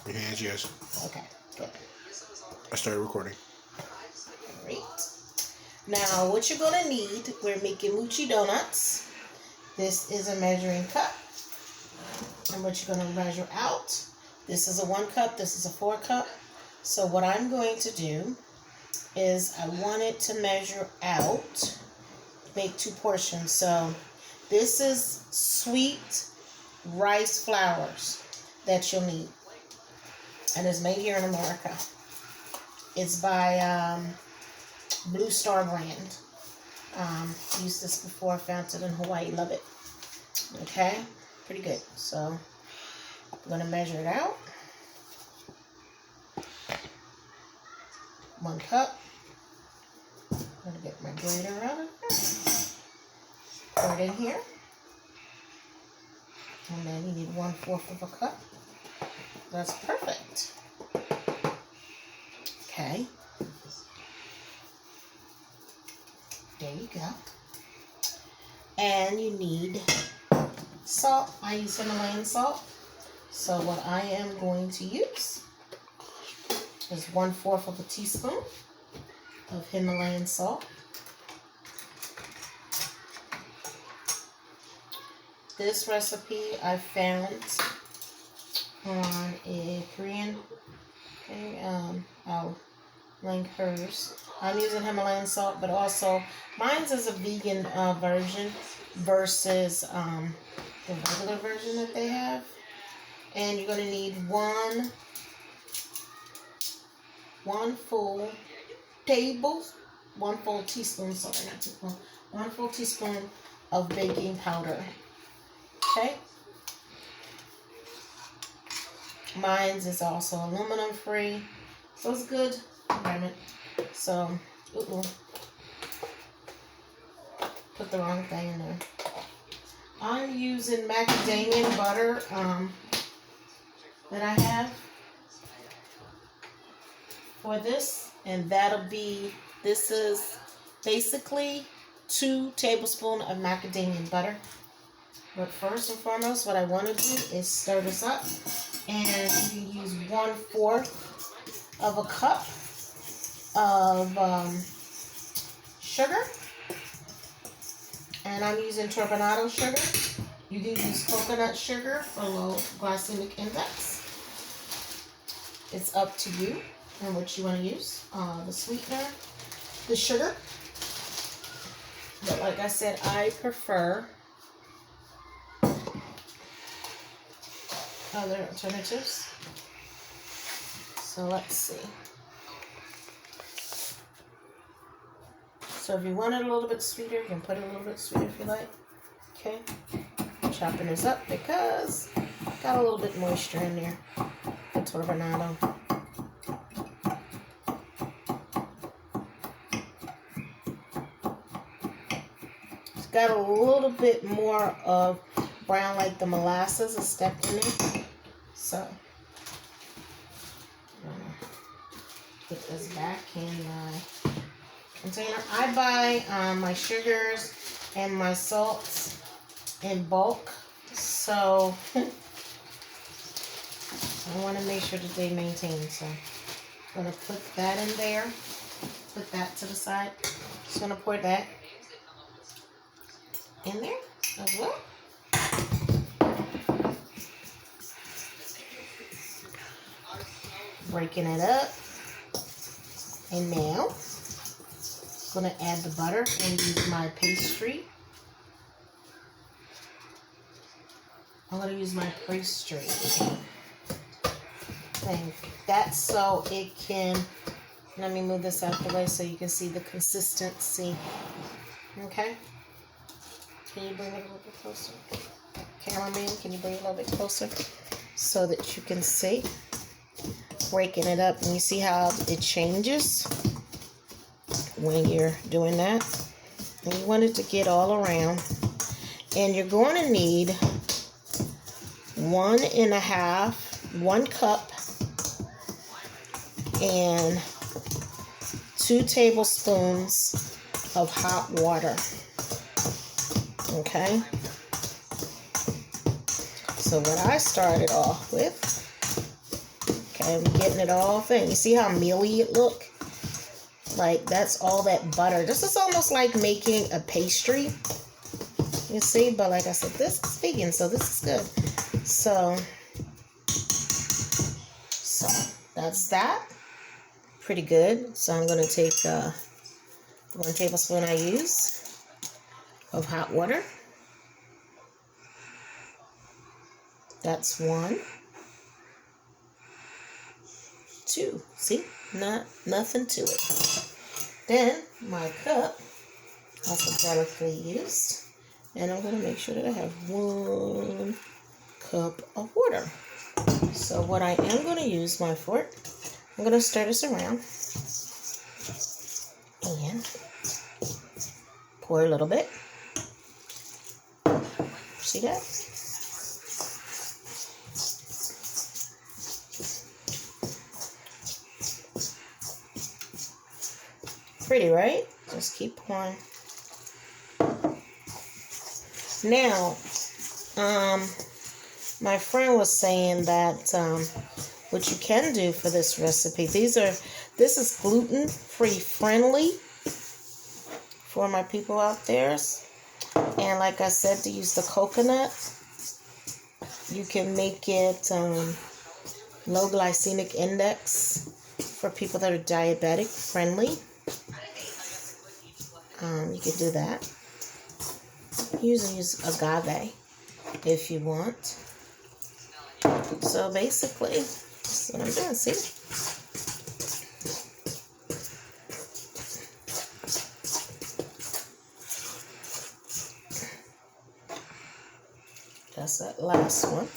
Your hands, yes. Okay, good. I started recording. Great. Now, what you're going to need, we're making Mochi donuts. This is a measuring cup. And what you're going to measure out, this is a 1 cup, this is a 4 cup. So what I'm going to do is I want it to measure out, make 2 portions. So this is sweet rice flours that you'll need. And it's made here in America. It's by Blue Star brand. Used this before, found it in Hawaii, love it. Okay, pretty good. So I'm gonna measure it out. 1 cup. I'm gonna get my grater out of here. Pour it in here. And then you need 1/4 of a cup. That's perfect. Okay. There you go. And you need salt. I use Himalayan salt. So what I am going to use is 1/4 of a teaspoon of Himalayan salt. This recipe I found on a Korean. Okay, I'll link hers. I'm using Himalayan salt, but also mine's is a vegan version versus the regular version that they have. And you're going to need one full teaspoon, sorry, not teaspoon, 1 full teaspoon of baking powder. Okay. Mine's is also aluminum free, so it's good environment. So, put the wrong thing in there. I'm using macadamia butter that I have for this, and this is basically 2 tablespoons of macadamia butter. But first and foremost, what I want to do is stir this up, and you can use 1/4 of a cup of sugar, and I'm using turbinado sugar. You can use coconut sugar for low glycemic index. It's up to you and what you want to use. The sweetener, the sugar. But like I said, I prefer other alternatives. So let's see. So if you want it a little bit sweeter, you can put it a little bit sweeter if you like. Okay. I'm chopping this up because I got a little bit moisture in there. The turbinado. It's got a little bit more of brown, like the molasses is stepped in it. So I'm gonna put this back in my container. I buy my sugars and my salts in bulk, so I want to make sure that they maintain. So I'm gonna put that in there, put that to the side. Just gonna pour that in there as well. Breaking it up, and now I'm going to add the butter and use my pastry. I'm going to use my pastry thing. That's so it can, let me move this out of the way so you can see the consistency. Okay? Can you bring it a little bit closer? Cameraman, can you bring it a little bit closer so that you can see? Breaking it up, and you see how it changes when you're doing that. And you want it to get all around. And you're going to need 1 cup and 2 tablespoons of hot water. Okay? So what I started off with Okay, I'm getting it all thin. You see how mealy it look? Like, that's all that butter. This is almost like making a pastry. You see? But like I said, this is vegan, so this is good. So that's that. Pretty good. So I'm going to take 1 tablespoon I use of hot water. That's 1. 2. See? Nothing to it. Then my cup also delicately used. And I'm going to make sure that I have 1 cup of water. So what I am going to use my fork, I'm going to stir this around. And pour a little bit. See that? Pretty, right? Just keep pouring. Now, my friend was saying that what you can do for this recipe, this is gluten-free friendly for my people out there. And like I said, to use the coconut, you can make it low glycemic index for people that are diabetic friendly. You can do that. You can use agave if you want. So basically, that's what I'm doing, see? That's that last one.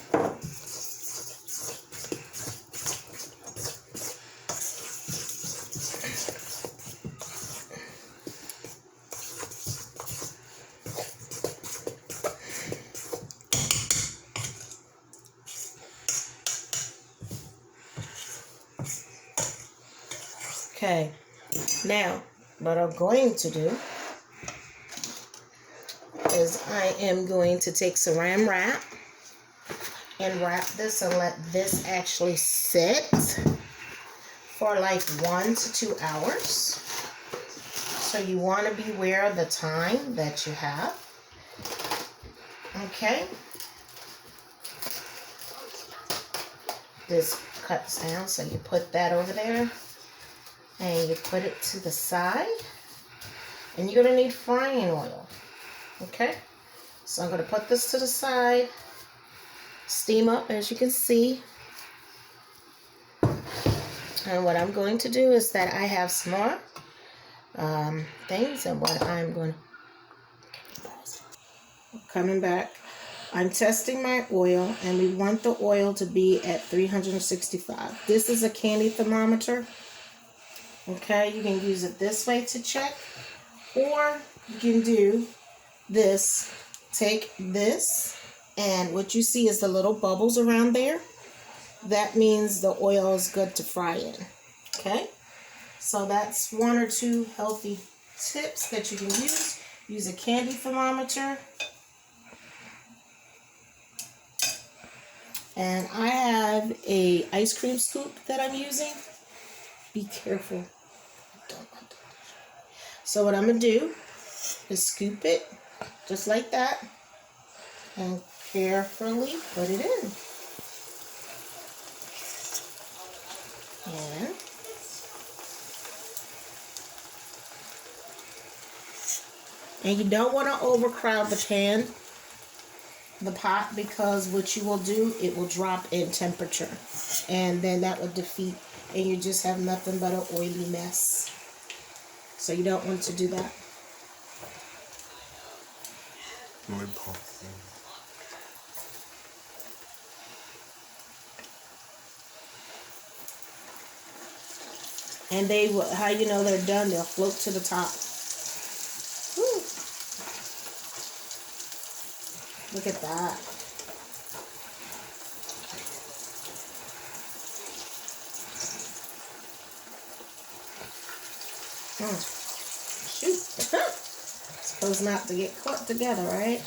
Okay, now what I'm going to do is I am going to take saran wrap and wrap this and let this actually sit for like 1 to 2 hours. So you want to be aware of the time that you have. Okay. This cuts down, so you put that over there. And you put it to the side. And you're going to need frying oil. Okay? So I'm going to put this to the side. Steam up, as you can see. And what I'm going to do is that I have some more things. And what I'm going to... Coming back. I'm testing my oil. And we want the oil to be at 365. This is a candy thermometer. Okay, you can use it this way to check, or you can do this. Take this, and what you see is the little bubbles around there. That means the oil is good to fry in. Okay, so that's 1 or 2 healthy tips that you can use. Use a candy thermometer. And I have a ice cream scoop that I'm using. Be careful. So what I'm going to do is scoop it just like that and carefully put it in. And you don't want to overcrowd the pot, because what you will do, it will drop in temperature. And then that will defeat, and you just have nothing but an oily mess. So you don't want to do that. And they will, how you know they're done, they'll float to the top. Woo. Look at that. Shoot. Supposed not to get caught together, right?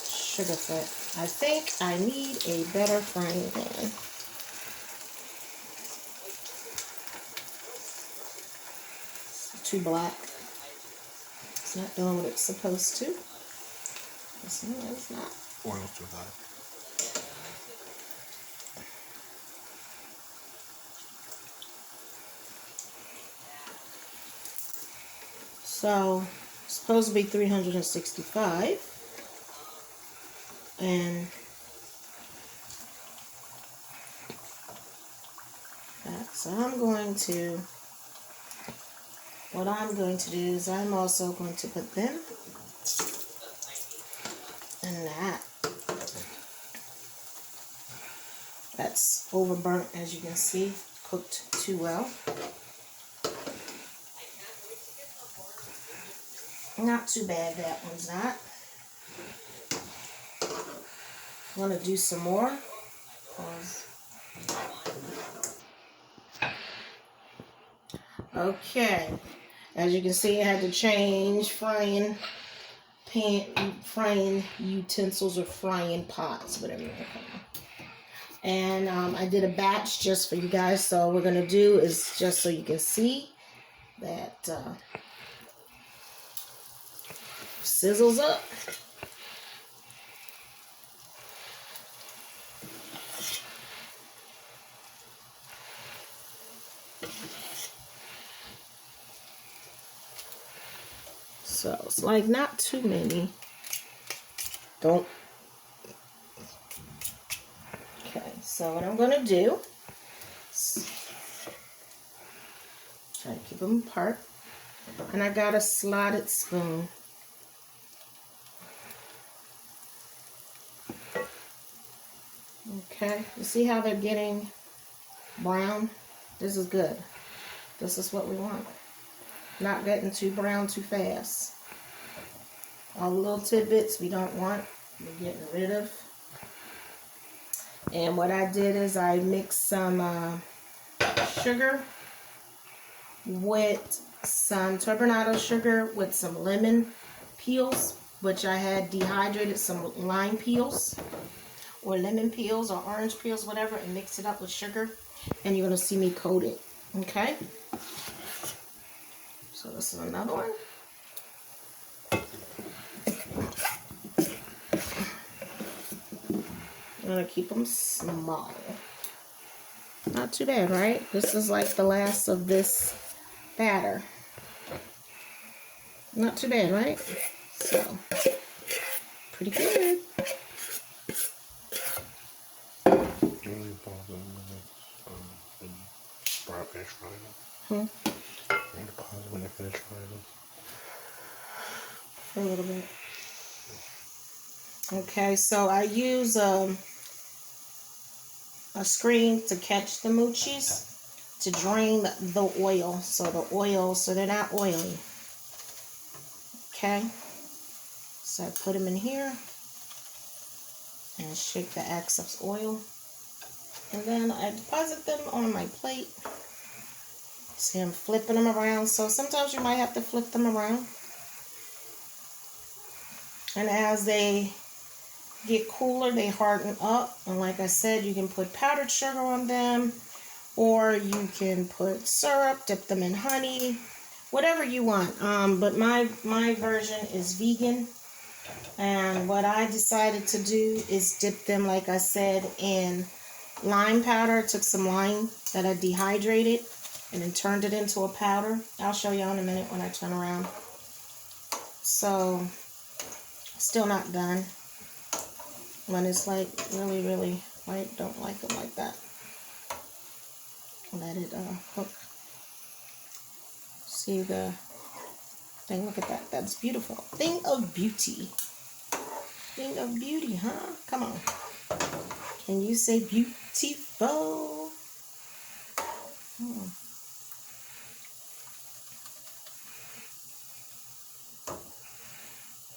Sugarfoot. I think I need a better frying pan. too black. It's not doing what it's supposed to. It's not. Oil's too high. So, it's supposed to be 365. And so what I'm going to do is I'm also going to put them in that. That's overburnt, as you can see, cooked too well. Not too bad, that one's not. I'm going to do some more. Okay, as you can see, I had to change frying utensils or frying pots, whatever you want to call them. And I did a batch just for you guys. So what we're going to do is just so you can see that sizzles up. So it's like not too many. Okay, so what I'm going to do is try to keep them apart. And I got a slotted spoon. Okay, you see how they're getting brown? This is good. This is what we want. Not getting too brown too fast. All the little tidbits we don't want, we're getting rid of. And what I did is I mixed some sugar with some turbinado sugar with some lemon peels, which I had dehydrated some lime peels or lemon peels or orange peels, whatever, and mix it up with sugar. And you're going to see me coat it. Okay? So this is another one. I'm going to keep them small. Not too bad, right? This is like the last of this batter. Not too bad, right? So, pretty good. When I finish frying them. A little bit. Okay, so I use a screen to catch the mochis to drain the oil. So they're not oily. Okay, so I put them in here and shake the excess oil. And then I deposit them on my plate. See, I'm flipping them around. So sometimes you might have to flip them around. And as they get cooler, they harden up. And like I said, you can put powdered sugar on them. Or you can put syrup, dip them in honey. Whatever you want. But my version is vegan. And what I decided to do is dip them, like I said, in lime powder. I took some lime that I dehydrated and then turned it into a powder. I'll show you in a minute when I turn around. So, still not done. When it's like really, really white, don't like them like that. Let it cook. See the thing? Look at that. That's beautiful. Thing of beauty. Thing of beauty, huh? Come on. Can you say beautiful?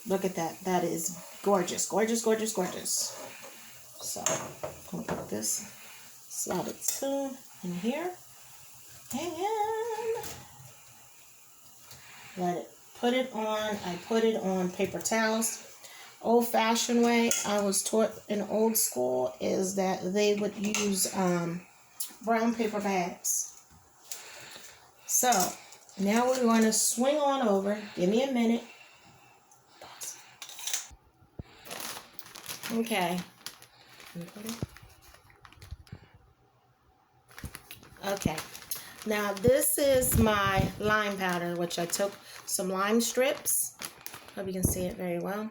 Look at that. That is gorgeous. Gorgeous, gorgeous, gorgeous. So, I'm going to put this slotted spoon in here. And let it put it on. I put it on paper towels. Old-fashioned way I was taught in old school is that they would use brown paper bags. So, Now we're going to swing on over. Give me a minute. Okay. Okay. Now this is my lime powder, which I took some lime strips. Hope you can see it very well.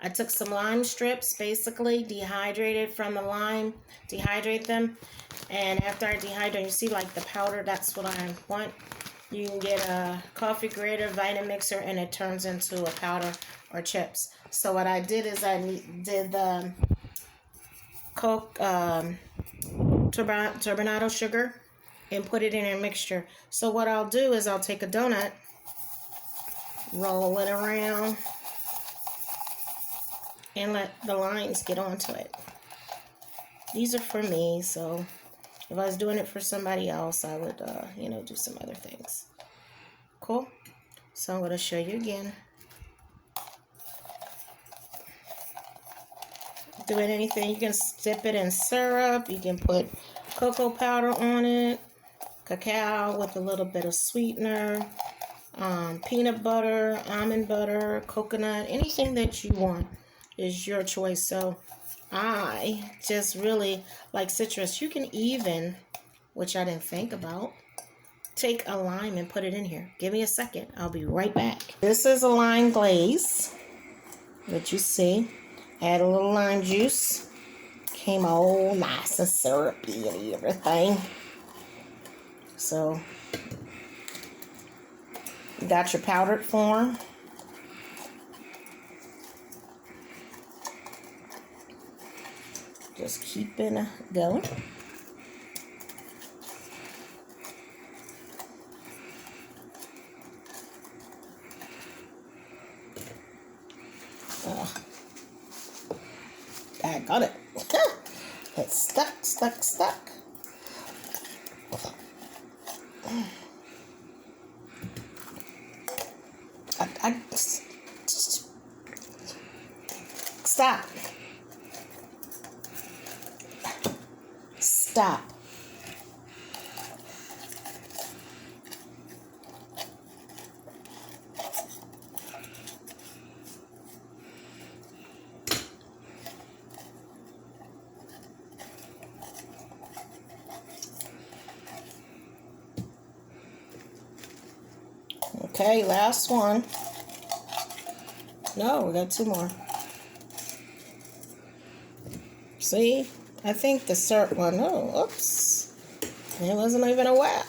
I took some lime strips, basically dehydrated from the lime, dehydrate them. And after I dehydrate, you see like the powder, that's what I want. You can get a coffee grater, Vitamixer, and it turns into a powder or chips. So what I did is I did the Coke turbinado sugar and put it in a mixture. So what I'll do is I'll take a donut, roll it around, and let the lines get onto it. These are for me, so if I was doing it for somebody else, I would, do some other things. Cool? So I'm going to show you again. Doing anything, you can dip it in syrup, you can put cocoa powder on it, cacao with a little bit of sweetener, peanut butter, almond butter, coconut, anything that you want is your choice. So I just really like citrus. You can even, which I didn't think about, take a lime and put it in here. Give me a second. I'll be right back. This is a lime glaze that you see. Add a little lime juice. Came all nice and syrupy and everything. So, you got your powdered form. Just keep it going. I got it. It's stuck. Stop. Stop. Okay, last one. No, we got two more. See? I think the syrup one. Oh, oops. It wasn't even a while.